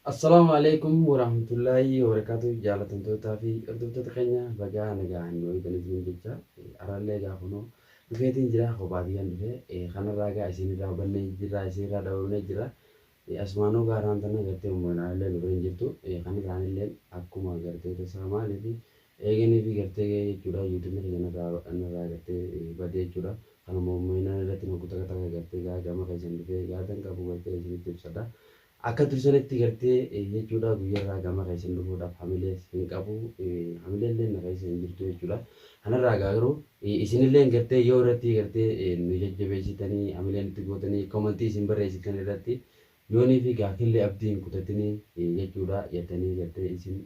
Assalamualaikum warahmatullahi wabarakatuh. Jaalatamtoota fi hordoftoota keenya bagaa nagaan nuyi galchuun jecha arallee gaafunoo dhufeetiin jira kophaatiyyaan dhufe kanarraa gaa isinirraa hubannee jira isinirraa dhawwamee jira asumaanuu gaaraan tana gartee uummanaallee dhufeen jirtu kanirraanillee akkuma gartee tasaa maaliifi eeganii fi gartee jechuudha yuutuubni kanarraa gartee badee jechuudha kanuma uummanaa irratti naguuta katakaa gartee gaa gama keessan dhufee gaadan qabu gartee isinitti ibsadha. Akka tursanitti gartee jechuudha guyyaarraa gama keessan dhufuudhaaf hamilee hin qabu hamileellee na keessa hin jirtu jechuudha. Kanarraa garuu isinillee gartee yoo irratti gartee nu jajjabeessitanii hamileen itti gootanii komantii isin barreessitan irratti yoonii fi gaafillee abdii hin kutatanii jechuudha jettanii gartee isin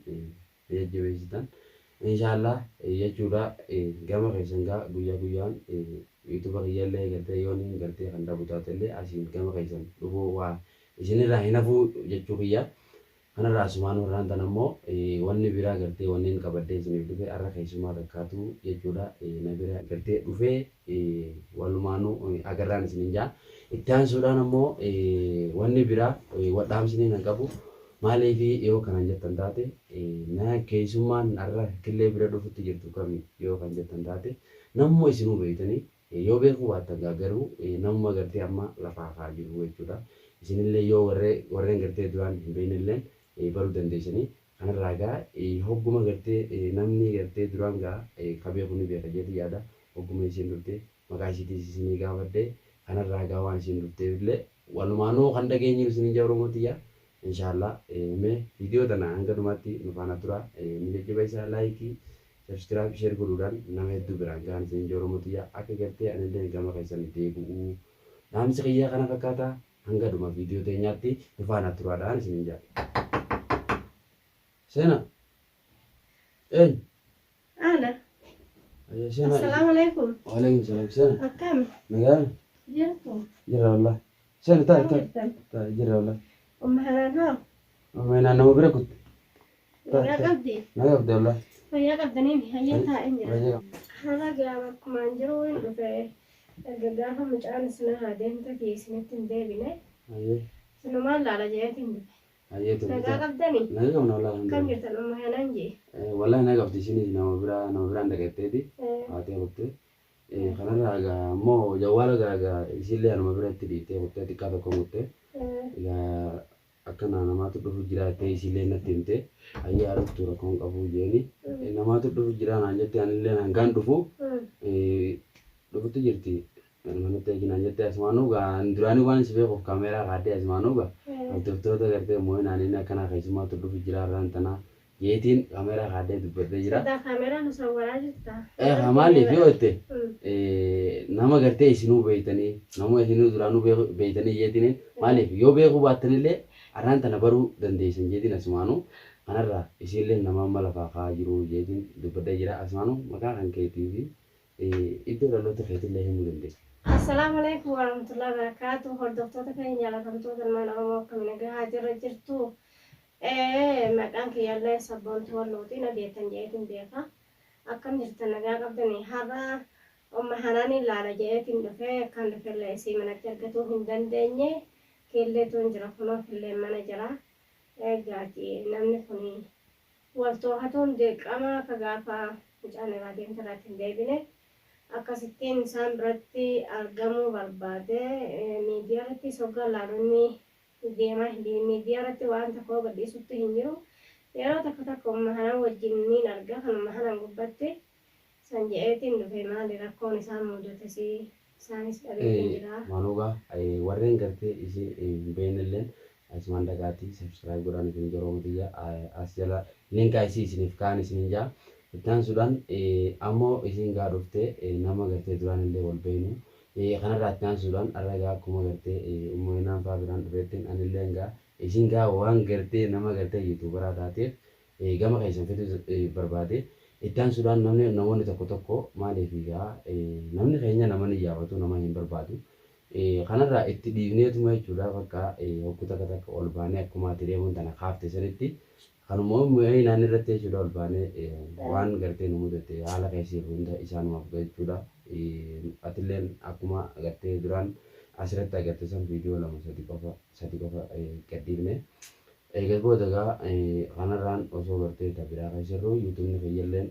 jajjabeessitan. Inshaallah jechuudha gama keessan gaa guyyaa guyyaan yuutuuba kiyyaallee gartee yooniin gartee kan dhabu taatellee asiin gama keessan dhufuu waa isinirraa hin hafuu jechuu kiyya. Kanarraa asumaan warraan tan ammoo wanni biraa gartee wanneen qabaddee isiniif dhufe har'a keessumaa rakkaatu jechuudha. Na bira gartee dhufee walumaanuu agarraan isinin jaa. Itti aansuudhaan ammoo wanni biraa wadhaamsiniin hin qabu. Maaliif yoo kanan jettan taate na keessummaan har'a killee bira dhufutti jirtu kami yoo kan jettan taate nammoo isinuu beeytanii yoo beekuu baattan garuu namuma gartee amma lafaa kaa jiru jechuudha. Isinillee yoo warreen gartee duraan hin beeknillee baruu dandeessanii kanarraa gaa hogguma gartee namni gartee duraan gaa qabee kun beeka jedhi yaada hogguma isin dhuftee maqaa isiitiis isinii gaafadhee kanarraa gaa waan isin dhufteefillee walumaanoo kan dhageenyi isin ija Oromootiyaa inshaallah mee viidiyoo tana hanga dhumaatti nu faana tura ni jajjabeessaa laayikii sabskiraayib sheer godhuudhaan nama hedduu biraan gahan isin ija Oromootiyaa akka gartee anillee gama keessan deebi'uu dhaamsi kiyyaa kana fakkaataa hanga dhuma viidiyoo teenyaatti nu faana turaadhaan isin jaa. Sena. Ana. Sena. Assalamualaikum. Waalaikumsalam. Sena. Akkam. Nagaan. Jirtu. Jira wallah. Sena ta'a jira wallah. Ummahanaan hoo. Ummeenaan nama bira kutte. Nagaa qabdi. Nagaa qabdi wallah. Fayyaa qabdanii hayyaa taa'een jira. Fayyaa. Haala gaama akkumaan jiru hin dhufe. Gaafa mucaan isina adeemta fi isinitti hin deebine. Ayyee. Sinumaan laala jeetiin dhufe. Ayyee tu. Nagaa qabdanii. Nagaa qabna wallah. Kam jirtan ummahanaan jee. Wallah nagaa qabdi isinis nama biraan dhaqatteeti. Haatee kutte. Kanarraa gaa ammoo jawwaala gaa isillee anuma biratti dhiittee kuttee xiqqaa tokko kutte. Akkana namaatu dhufu jira jettee isillee natti himte ayyee argattu rakkoon qabu jeeni namaatu dhufu jira naan jette anillee hangaan dhufu dhufutti jirti manatti eeginaan jette asumaanuu gaa duraanii waan si beekuuf kaameeraa kaadhee asumaanuu gaa hordoftoota gartee immoo naannin akkana keessumaatu dhufu jira irraan tanaa jeetiin kaameeraa kaadhee dubbadhee jira. Kaameeraa nu sawwaraa jirta. Maaliif yoo jette nama gartee isinuu beeytanii nama isinuu duraanuu beeytanii jeetiniin maaliif yoo beekuu baattanillee arraan tana baruu dandeessan jeetiin asumaanuu kanarraa isinillee nama amma lafaa kaa jiru jeetiin dubbadhee jira asumaanuu maqaa kan keetii fi iddoo dhaloota keetillee himuu dandeessa. Assalamualaikum warahmatullahi wabarakatuh. Hordoftoota keenya jaalatamtoota ilmaan Oromoo akkam nagaa jirra jirtu. Maqaan kiyyaallee sabboontuu walluutii nadeettan jeetiin beeka. Akkam jirtan nagaa qabdanii har'a ummahanaan ilaala jeetiin dhufee kan dhufellee isii manatti argatuu hin dandeenye. Keelleetu hin jira kunoo fillee mana jira. Egaati namni kun waltoohatuun dirqama akka gaafa mucaan irraa deemtarratti hin deebine. Akkasittiin isaan biratti argamuu barbaade miidiyaa irratti soggaa laalonni deemaa miidiyaa irratti waan tokko gadhiisutti hin jiru. Yeroo takka ummahanaan wajjin ni arga kan ummahanaan gubbatti san je'eetiin dhufe maali rakkoon isaan mudates isaanis dhabeetiin jira. Maaluugaa warreen gartee isin beeknilleen asumaan dhaqaatii sabskiraayib godhaan isin Oromootiyaa as jala linkaa isiniif kaan isin jaa. Ittaan suudhaan ammoo isin gaa dhuftee nama gartee duraan illee wal beeknu. Kanarraa ittaan suudhaan arragaa akkuma gartee uummanaan fa'aa biraan dhufeettiin anillee gaa isin gaa waan gartee nama gartee yuutuubaraa taateef gama keessan fiduu barbaade. Ittaan suudhaan namoonni tokko maaliif gaa namni keenya nama ni yaabatu nama hin barbaadu. Kanarraa itti dhiifneetuma jechuudha bakka hokkuu takka ol baanee akkuma ati deemuun tana kaafte sanitti kanuma naannoo irratti jechuudha ol baanee waan gartee nu mudate haala keessee hunda isaanumaaf jechuudha. Atilleen akkuma gartee duraan asirratti agartee san viidiyoo lama sadi qofa gadhiifne eegas booda gaa kanarraan osoo gartee tabiraa keessarru yuutuubni fayyalleen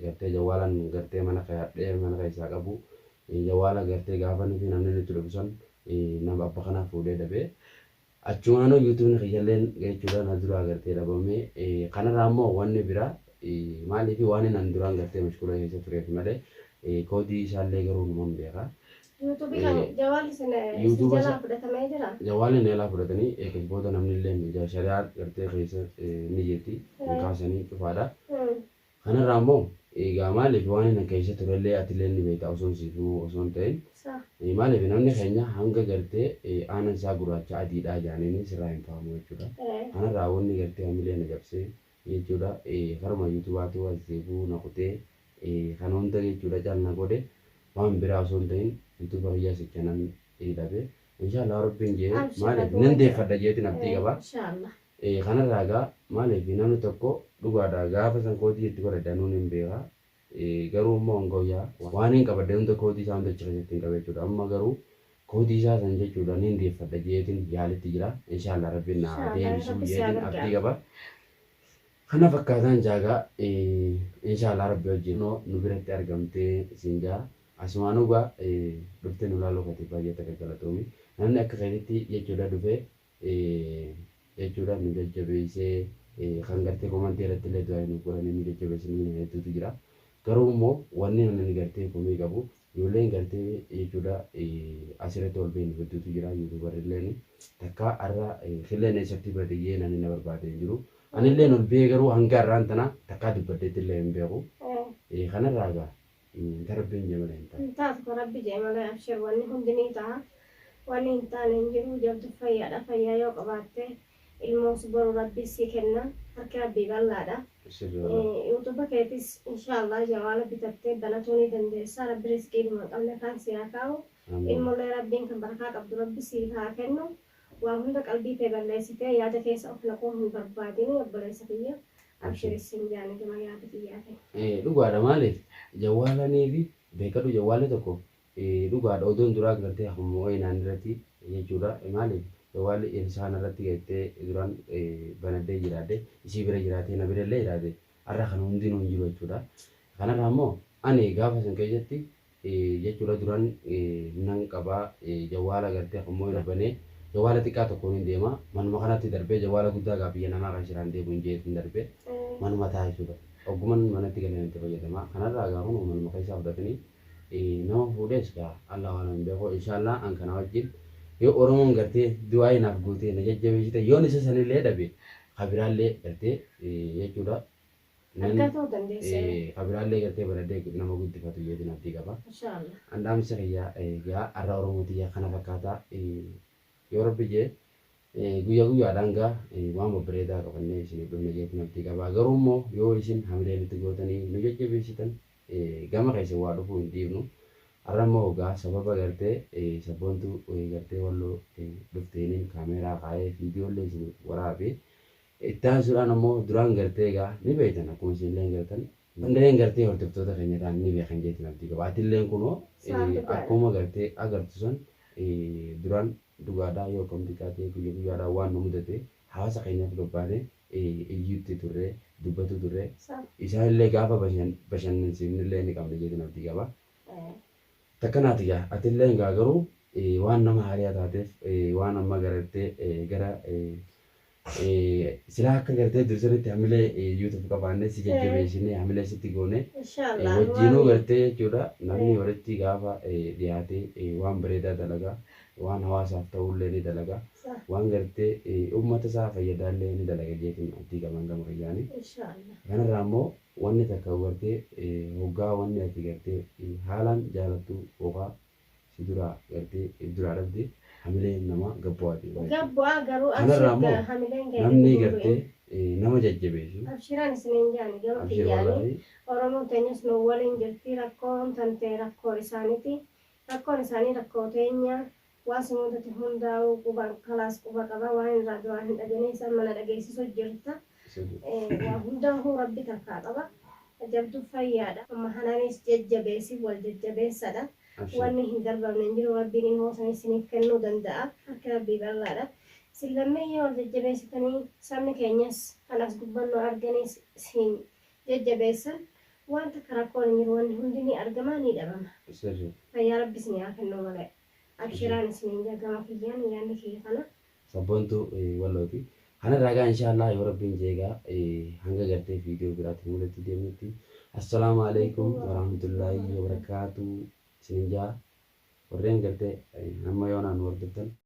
gartee jawaalaan gartee mana kayadhee mana keessaa qabu jawaala gartee gaafa nuti namni nutti dhufsan nama abba kanaaf fuudhee dhabee achumaanoo yuutuubni fayyalleen jechuudha na duraa gartee dhabame kanarraa immoo wanni biraa maaliif waan nan duraan gartee mashkula keessa tureef malee koodii isaallee garuu numan beekaa. YouTube kan jawaalli sana jalaa fudhatamee jira. Jawaalli neelaa fudhatanii eegas booda namni illee shari'aa gartee keessa ni jirti kaasanii cufaadha. Kanarraa immoo egaa maaliif waan inni keessa turellee atillee ni beektaa osoo siifuu osoo hin ta'in maaliif namni keenya hanga gartee aanan isaa gurraacha adiidhaa jaaniin sirraa hin faamu jechuudha. Kanarraa wanni gartee hamilee na jabsee jechuudha karuma yuutuubaatu as siifuu naqutee kan hunda jechuudha caalna godhe waan biraa osoo hin ta'in YouTube fayyaa sichanan dhabe inshallah rabbiin jee maaliif nan deeffadha jeetiin abdii qaba kanarraa gaa maaliif namni tokko dhugaadha gaafa san kootii itti godhadha nuun hin beeka garuu immoo hongooyyaa waan hin qabadde hunda kootii isaa hunda achi keessatti hin qabe jechuudha amma garuu kootii isaa san jechuudha nin deeffadha jeetiin yaalitti jira inshallah rabbiin na deebisuu jeetiin abdii qaba kana fakkaataan jaagaa inshallah rabbi wajjin nu biratti argamtee isin jaa asumaanuu gaa dhuftee nu laaluu kati baay'ee takka galatoomii namni akka keessatti jechuudha dhufee jechuudha nu jajjabeessee kan gartee komantii irratti illee du'aa nu godhanii nu jajjabeessanii hedduutu jira garuu immoo wanni namni gartee komii qabu ijoolleen gartee jechuudha asirratti ol beenu hedduutu jira yuutuubarilleen takka har'a filleen eessatti badiyyee namni na barbaadee jiru anillee ol bee garuu hanga har'aan tana takkaa dubbaddeetti illee hin beeku kanarraa gaa Rabbiin jemala hin taane. Taatu rabbi jemala abshir wanni hundinii ta'a. Wanni hin taane hin jiru jabdu fayyaadha. Fayyaa yoo qabaatte ilmoos boru rabbi si kenna. Harki rabbii bal'aadha. YouTube keetis inshallah jawaala bitattee banatuu ni dandeessa. Rabbi riskii dhuma qabne kan si haa kaa'u. Ilmoolee rabbiin kan barakaa qabdu rabbi si haa kennu. Waa hunda qalbii kee balleessitee yaada keessa of naquu hin barbaadini obboleessa kiyya. Abshirissin jaani gama yaada kiyyaate. Dhugaadha maaliif jawaalanii fi beekadhu jawaalli tokko dhugaadha odoon duraa gartee hammoo inaan irratti jechuudha maaliif jawaalli insaan irratti gartee duraan banaddee jiraadde isii bira jiraatee na bira illee jiraate har'a kan hundinuu hin jiru jechuudha. Kanarraa immoo ani gaafa san keessatti jechuudha duraan nan qabaa jawaala gartee hammoo hin banee jawaala xiqqaa tokkoon hin deema manuma kanatti darbee jawaala guddaa gaa biyya namaa kan shiraan deemu hin jeetu hin darbee manuma ta'a jechuudha. Ogummaan manatti galan itti fayyadama. Kanarraa gaafa manuma keessaa fudhatanii nama fuudhees gaa Allah waan hin beeku inshallah an kana wajjin yoo Oromoon gartee du'aa inaaf guutee na jajjabeessite yoon isa sanillee dhabe kabiraallee gartee jechuudha. Argatuu dandeessee. Kabiraallee gartee baraddee nama guddifatu jeetiin abdii qaba. Inshallah. Andaamsa kiyyaa gaa har'a Oromootii kana fakkaataa yoo rabbi jee guyyaa guyyaadhaan gaa waan babbareedaa qabannee isin dhumne jeetiin abdii qaba garuu immoo yoo isin hamilee nutti gootanii nu jajjabeessitan gama keessa waa dhufuu hin dhiibnu har'a immoo gaa sababa gartee sabboontu gartee walloo dhufteeniin kaameeraa kaa'ee viidiyoolee isin waraabee itti aansuudhaan immoo duraan gartee gaa ni beektan akkuma isinillee gartan hundeen gartee hordoftoota keenyadhaan ni beekan jeetiin abdii qaba atilleen kunoo akkuma gartee agartu san duraan dhugaadhaa yoo kompiitaatee guyyaa guyyaadhaan waan nu mudate hawaasa keenyaaf dubbaanee iyyuutti turree dubbatu turree isaanillee gaafa bashannansiifnillee ni qabne jeetiin abdii qaba. Takkanaati gaa atillee gaa garuu waan nama haariyaa taateef waan amma gartee gara silaa akka gartee dursanitti hamilee YouTube qabaannee si jajjabeessinee hamilee sitti goone wajjinuu gartee jechuudha namni walitti gaafa dhiyaatee waan bareedaa dalagaa waan hawaasaaf ta'ullee ni dalagaa waan gartee uummata isaa fayyadaallee ni dalaga jeetiin abdii qaban gama kiyyaanii. Kanarraa immoo wanni takka gartee hoggaa wanni ati gartee haalaan jaalattu hoogaa si duraa gartee duraa dhabde hamilee nama gabbu'aati. Gabbu'aa garuu namni gartee nama jajjabeessu. Abshiraan isiniin jaani gama kiyyaanii Oromoon teenyas nu waliin jirti rakkoon tantee rakkoo isaaniiti rakkoon isaanii rakkoo teenya waan sumuudatti hundaa'u quban kalaas quba qaba waan irraa duraan hin dhageenye isaan mana dhageessisu jirta. Waa hundaa'uu rabbi takkaa qaba. Jabdu fayyaadha. Amma hanaanis jajjabeessi wal jajjabeessadha. Wanni hin darbamne hin jiru rabbiin immoo san isiniif kennuu danda'a. Akka rabbii bal'aadha. Sillamee yoo jajjabeessitanii sabni keenyas kanas gubbannoo arganis siin jajjabeessan wanta karakkoon jiru wanni hundi ni argama ni dhabama. Sirri. Fayyaa rabbis ni haa kennu malee. Abshiraan isiniin jagama kiyyaan yaanni kiyya kana. Sabboontu wallooti. Kana ragaa inshallah yoo rabbiin jeegaa hanga gartee viidiyoo biraatti mul'atti deemnutti. Assalaamu alaikum warahmatullahi wabarakatuh. Isinin jaa warreen gartee amma yoonaan hordoftan.